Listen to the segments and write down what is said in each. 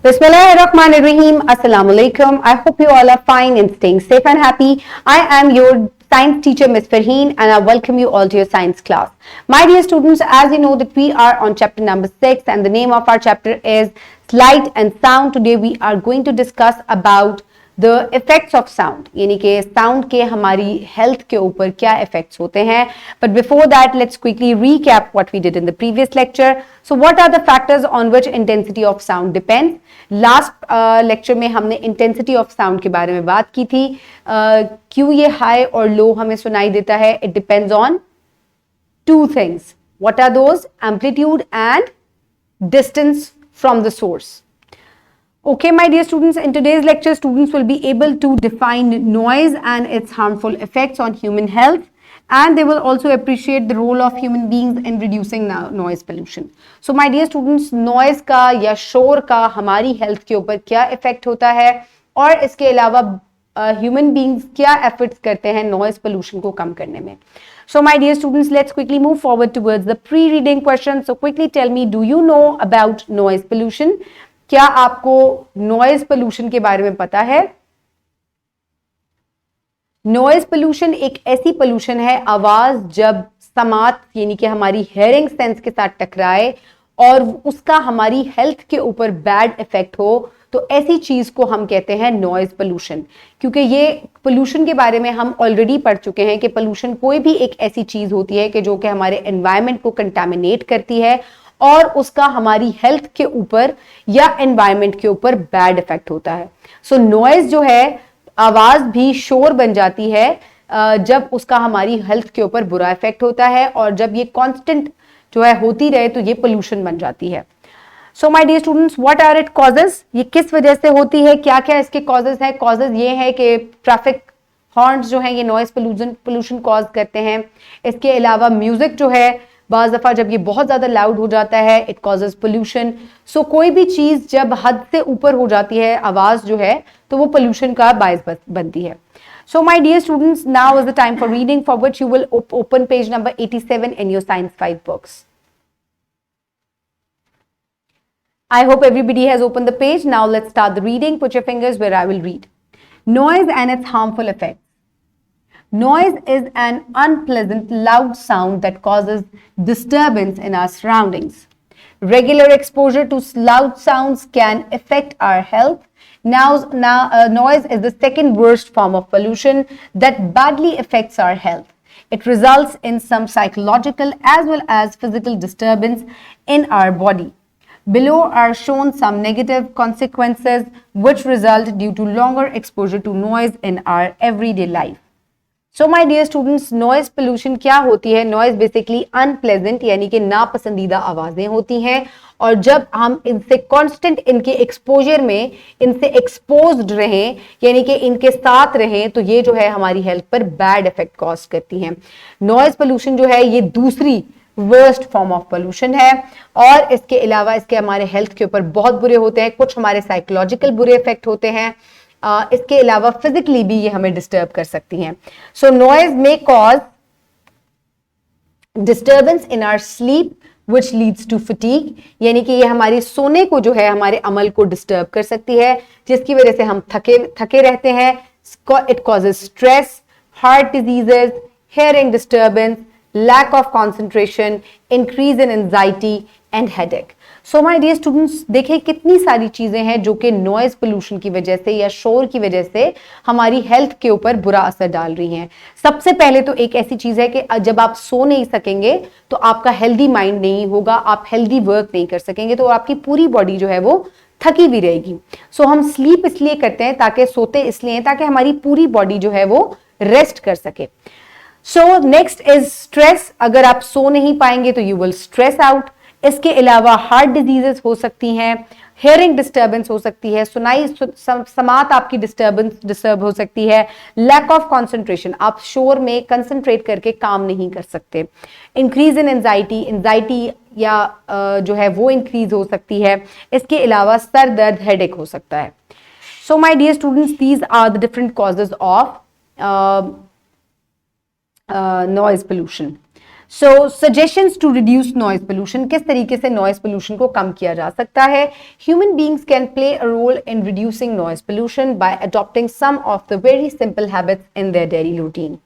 Bismillahirrahmanirrahim. Assalamu alaikum. I hope you all are fine and staying safe and happy. I am your science teacher, Miss Farheen, and I welcome you all to your science class. My dear students, as you know that we are on chapter number 6 and the name of our chapter is Light and Sound. Today we are going to discuss about the effects of sound, यानी कि sound के हमारी health के ऊपर क्या effects होते हैं. But before that, let's quickly recap what we did in the previous lecture. So what are the factors on which intensity of sound depends? Last lecture में हमने intensity of sound के बारे में बात की थी. क्यों ये high और low हमें सुनाई देता है? It depends on two things. What are those? Amplitude and distance from the source. Okay, my dear students, in today's lecture, students will be able to define noise and its harmful effects on human health, and they will also appreciate the role of human beings in reducing noise pollution. So, my dear students, noise का या शोर का हमारी health के ऊपर क्या effect होता है और इसके अलावा human beings क्या efforts करते हैं noise pollution को कम करने में. So, my dear students, let's quickly move forward towards the pre-reading question. So, quickly tell me, do you know about noise pollution? क्या आपको नॉइज पोल्यूशन के बारे में पता है? नॉइज पोल्यूशन एक ऐसी पोल्यूशन है, आवाज जब समात यानी कि हमारी हेयरिंग सेंस के साथ टकराए और उसका हमारी हेल्थ के ऊपर बैड इफेक्ट हो, तो ऐसी चीज को हम कहते हैं नॉइज पोल्यूशन. क्योंकि ये पोल्यूशन के बारे में हम ऑलरेडी पढ़ चुके हैं कि पोल्यूशन कोई भी एक ऐसी चीज होती है कि जो कि हमारे एनवायरमेंट को कंटामिनेट करती है और उसका हमारी हेल्थ के ऊपर या एनवायरनमेंट के ऊपर बैड इफेक्ट होता है. सो नॉइज जो है, आवाज भी शोर बन जाती है जब उसका हमारी हेल्थ के ऊपर बुरा इफेक्ट होता है, और जब ये कांस्टेंट जो है होती रहे तो ये पोल्यूशन बन जाती है. So my dear students, what are it causes? ये किस वजह से होती है, क्या क्या इसके कॉजेज है? कॉजेज ये है कि ट्रैफिक हॉर्न्स जो है ये नॉइज पोल्यूशन कॉज करते हैं. इसके अलावा म्यूजिक जो है, बाज़ दफ़ा जब ये बहुत ज़्यादा लाउड हो जाता है, इट कॉजेज पोल्यूशन. सो कोई भी चीज़ जब हद से ऊपर हो जाती है, आवाज़ जो है, तो वो पोल्यूशन का बायस बनती है. So my dear students, now is the time for reading, for which you will open page number 87 in your science 5 books. I hope everybody has opened the page. Now let's start the reading. Put your fingers where I will read. Noise and its harmful effects. Noise is an unpleasant, loud sound that causes disturbance in our surroundings. Regular exposure to loud sounds can affect our health. Noise is the second worst form of pollution that badly affects our health. It results in some psychological as well as physical disturbance in our body. Below are shown some negative consequences which result due to longer exposure to noise in our everyday life. So my dear students, noise pollution क्या होती है? Noise basically unpleasant यानी कि नापसंदीदा आवाजें होती हैं, और जब हम इनसे कांस्टेंट इनके एक्सपोजर में इनसे एक्सपोज्ड रहें यानी कि इनके साथ रहें, तो ये जो है हमारी हेल्थ पर बैड इफेक्ट कॉज करती हैं. नॉइज पोल्यूशन जो है ये दूसरी वर्स्ट फॉर्म ऑफ पोल्यूशन है, और इसके अलावा इसके हमारे हेल्थ के ऊपर बहुत बुरे होते हैं. कुछ हमारे साइकोलॉजिकल बुरे इफेक्ट होते हैं, इसके अलावा फिजिकली भी ये हमें डिस्टर्ब कर सकती हैं. So noise may cause disturbance in our sleep which leads to fatigue, यानी कि ये हमारे सोने को जो है हमारे अमल को डिस्टर्ब कर सकती है, जिसकी वजह से हम थके रहते हैं. It causes stress, heart diseases, hearing disturbance, lack of concentration, increase in anxiety and headache. So my dear students, देखिए कितनी सारी चीजें हैं जो कि नॉइज पोल्यूशन की वजह से या शोर की वजह से हमारी हेल्थ के ऊपर बुरा असर डाल रही हैं. सबसे पहले तो एक ऐसी चीज है कि जब आप सो नहीं सकेंगे तो आपका हेल्दी माइंड नहीं होगा, आप हेल्दी वर्क नहीं कर सकेंगे, तो आपकी पूरी बॉडी जो है वो थकी भी रहेगी. सो हम स्लीप इसलिए करते हैं, ताकि सोते इसलिए हैं ताकि हमारी पूरी बॉडी जो है वो रेस्ट कर सके. So next is stress. अगर आप सो नहीं पाएंगे तो यू विल स्ट्रेस आउट. इसके अलावा हार्ट डिजीजेस हो सकती हैं, हेयरिंग डिस्टर्बेंस हो सकती है, सुनाई समात आपकी डिस्टर्ब हो सकती है. लैक ऑफ कंसंट्रेशन, आप शोर में कंसंट्रेट करके काम नहीं कर सकते. इंक्रीज इन एंजाइटी या जो है वो इंक्रीज हो सकती है. इसके अलावा सर दर्द, हेडेक हो सकता है. So my dear students, these are the different causes of noise pollution. So suggestions to reduce noise pollution, किस तरीके से noise pollution को कम किया जा सकता है? Human beings can play a role in reducing noise pollution by adopting some of the very simple habits in their daily routine.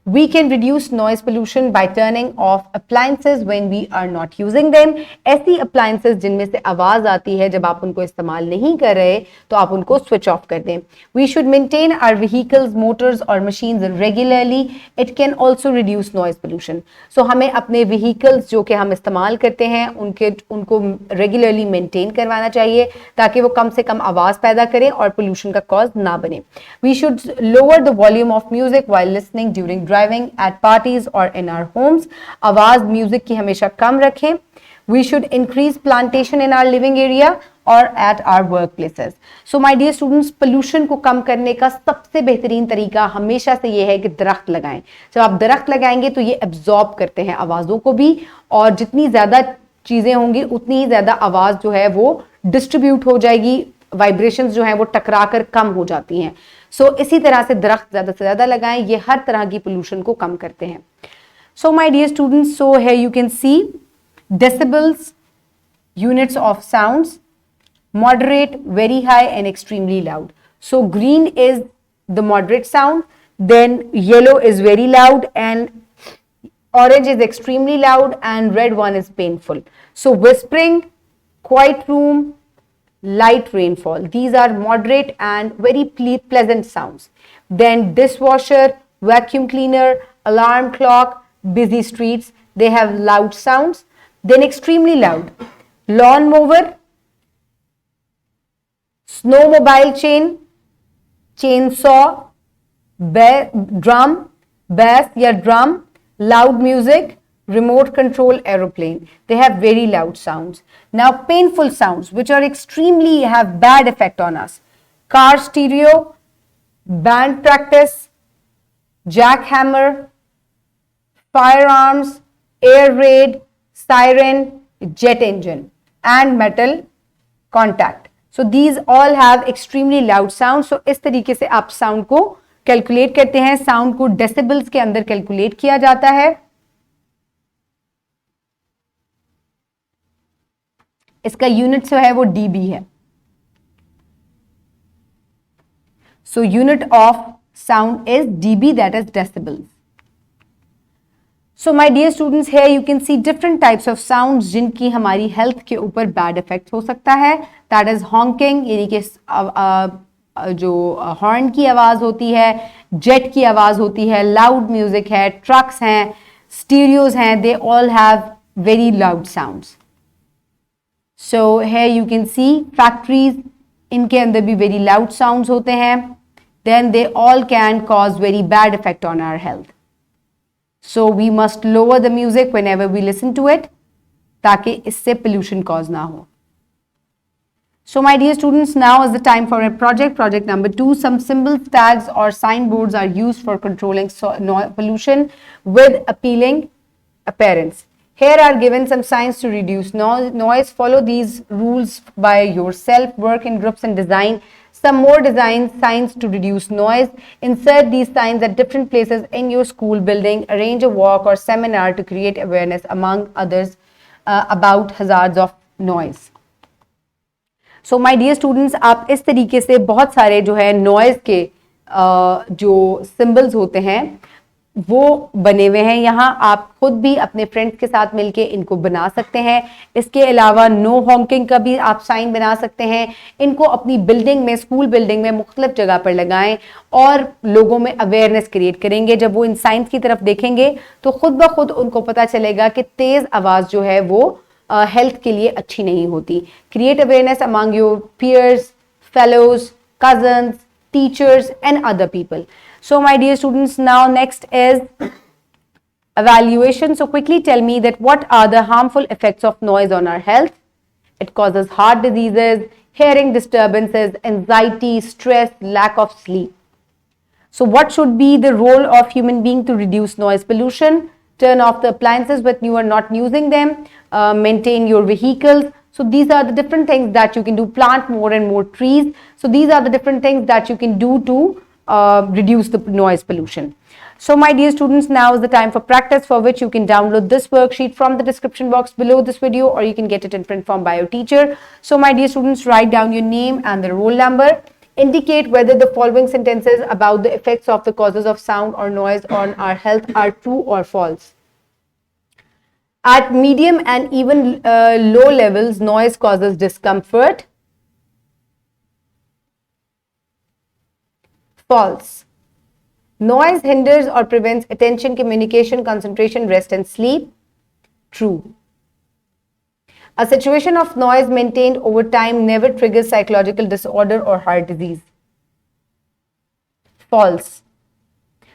We can reduce noise pollution by turning off appliances when we are not using them. ऐसी appliances जिनमें से आवाज आती है जब आप उनको इस्तेमाल नहीं कर रहे तो आप उनको switch off कर दें. We should maintain our vehicles, motors or machines regularly. It can also reduce noise pollution. So हमें अपने vehicles जो कि हम इस्तेमाल करते हैं उनको regularly maintain करवाना चाहिए ताकि वो कम से कम आवाज पैदा करें और pollution का cause ना बने. We should lower the volume of music while listening during driving, at parties or in our homes. आवाज म्यूजिक की हमेशा कम रखें. We should increase plantation in our living area or at our workplaces. So my dear students, pollution को कम करने का सबसे बेहतरीन तरीका हमेशा से ये है कि दरख्त लगाएं. जब आप दरख्त लगाएंगे तो ये एब्जॉर्ब करते हैं आवाजों को भी, और जितनी ज्यादा चीजें होंगी उतनी ही ज्यादा आवाज जो है वो डिस्ट्रीब्यूट हो जाएगी, वाइब्रेशंस जो हैं वो टकरा कर कम हो जाती हैं. सो इसी तरह से दरख्त ज्यादा से ज्यादा लगाएं, ये हर तरह की पोल्यूशन को कम करते हैं. So my dear students, so here you can see decibels, units of sounds, moderate, very high and extremely loud. So green is the moderate sound, then yellow is very loud and orange is extremely loud and red one is painful. So whispering, quiet room, light rainfall, these are moderate and very pleasant sounds. Then dishwasher, vacuum cleaner, alarm clock, busy streets, they have loud sounds. Then extremely loud, lawn mower, snowmobile chain, chainsaw, drum, bass या drum, loud music, remote control aeroplane, they have very loud sounds. Now painful sounds which are extremely have bad effect on us: car stereo, band practice, jackhammer, firearms, air raid, siren, jet engine and metal contact. So these all have extremely loud sound. So इस तरीके से आप sound को calculate करते हैं. Sound को decibels के अंदर कैलकुलेट किया जाता है. इसका यूनिट जो है वो डीबी है. So unit of sound is dB, that is decibels. So my dear students, here you can see different types of sounds जिनकी हमारी हेल्थ के ऊपर बैड इफेक्ट हो सकता है. That is honking, यानी कि जो हॉर्न की आवाज होती है, जेट की आवाज होती है, लाउड म्यूजिक है, ट्रक्स हैं, स्टीरियोज हैं, they all have very loud sounds. So here you can see factories, इनके अंदर भी very loud sounds होते हैं. Then they all can cause very bad effect on our health. So we must lower the music whenever we listen to it ताकि इससे pollution cause ना हो. So my dear students, now is the time for a project. Project number 2. Some symbols, tags or signboards are used for controlling pollution with appealing appearance. Here are given some signs to reduce noise. Follow these rules by yourself. Work in groups and design some more design signs to reduce noise. Insert these signs at different places in your school building. Arrange a walk or seminar to create awareness among others about hazards of noise. So my dear students, आप इस तरीके से बहुत सारे जो है noise के जो symbols होते हैं वो बने हुए हैं. यहाँ आप खुद भी अपने फ्रेंड्स के साथ मिलके इनको बना सकते हैं. इसके अलावा नो हॉन्किंग का भी आप साइन बना सकते हैं. इनको अपनी बिल्डिंग में, स्कूल बिल्डिंग में मुख्तलिफ जगह पर लगाएं और लोगों में अवेयरनेस क्रिएट करेंगे. जब वो इन साइंस की तरफ देखेंगे तो खुद ब खुद उनको पता चलेगा कि तेज आवाज जो है वो हेल्थ के लिए अच्छी नहीं होती. Create awareness among your peers, fellows, cousins, teachers and other people. So my dear students, now next is evaluation. So quickly tell me that what are the harmful effects of noise on our health? It causes heart diseases, hearing disturbances, anxiety, stress, lack of sleep. So what should be the role of human being to reduce noise pollution? Turn off the appliances when you are not using them. Maintain your vehicles. So these are the different things that you can do. Plant more and more trees. So these are the different things that you can do to reduce the noise pollution. So my dear students, now is the time for practice, for which you can download this worksheet from the description box below this video, or you can get it in print form by your teacher. So my dear students, write down your name and the roll number. Indicate whether the following sentences about the effects of the causes of sound or noise on our health are true or false. At medium and even low levels, noise causes discomfort. False. Noise hinders or prevents attention, communication, concentration, rest, and sleep. True. A situation of noise maintained over time never triggers psychological disorder or heart disease. False.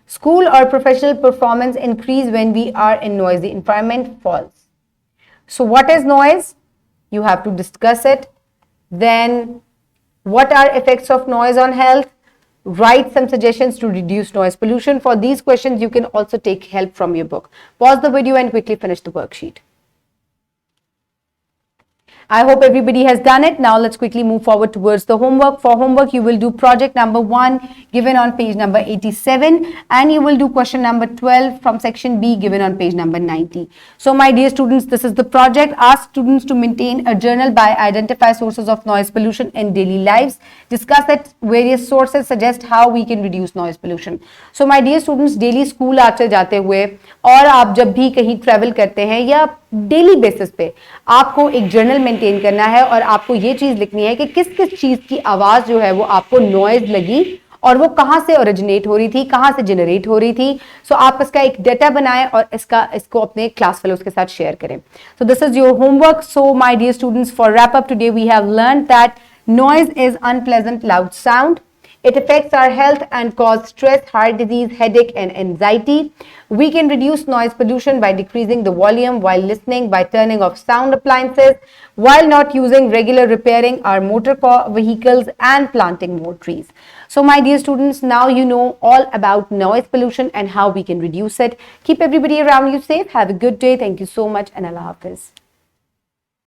School or professional performance increase when we are in noisy environment. False. So what is noise? You have to discuss it. Then what are effects of noise on health? Write some suggestions to reduce noise pollution. For these questions, you can also take help from your book. Pause the video and quickly finish the worksheet. I hope everybody has done it. Now let's quickly move forward towards the homework. For homework, you will do project number 1 given on page number 87, and you will do question number 12 from section B given on page number 90. So my dear students, this is the project. Ask students to maintain a journal by identify sources of noise pollution in daily lives. Discuss that various sources suggest how we can reduce noise pollution. So my dear students, daily school आते जाते हुए और आप जब भी कहीं travel करते हैं या डेली बेसिस पे आपको एक जर्नल मेंटेन करना है और आपको ये चीज लिखनी है कि किस किस चीज की आवाज जो है वो आपको नॉइज लगी और वो कहां से ओरिजिनेट हो रही थी, कहां से जनरेट हो रही थी. सो आप इसका एक डाटा बनाएं और इसको अपने क्लास फेलोज के साथ शेयर करें. So this is your homework. So my dear students, for wrap up today we have learned that noise is unpleasant loud sound. It affects our health and causes stress, heart disease, headache, and anxiety. We can reduce noise pollution by decreasing the volume while listening, by turning off sound appliances, while not using regular repairing our motor vehicles, and planting more trees. So my dear students, now you know all about noise pollution and how we can reduce it. Keep everybody around you safe. Have a good day. Thank you so much, and Allah Hafiz.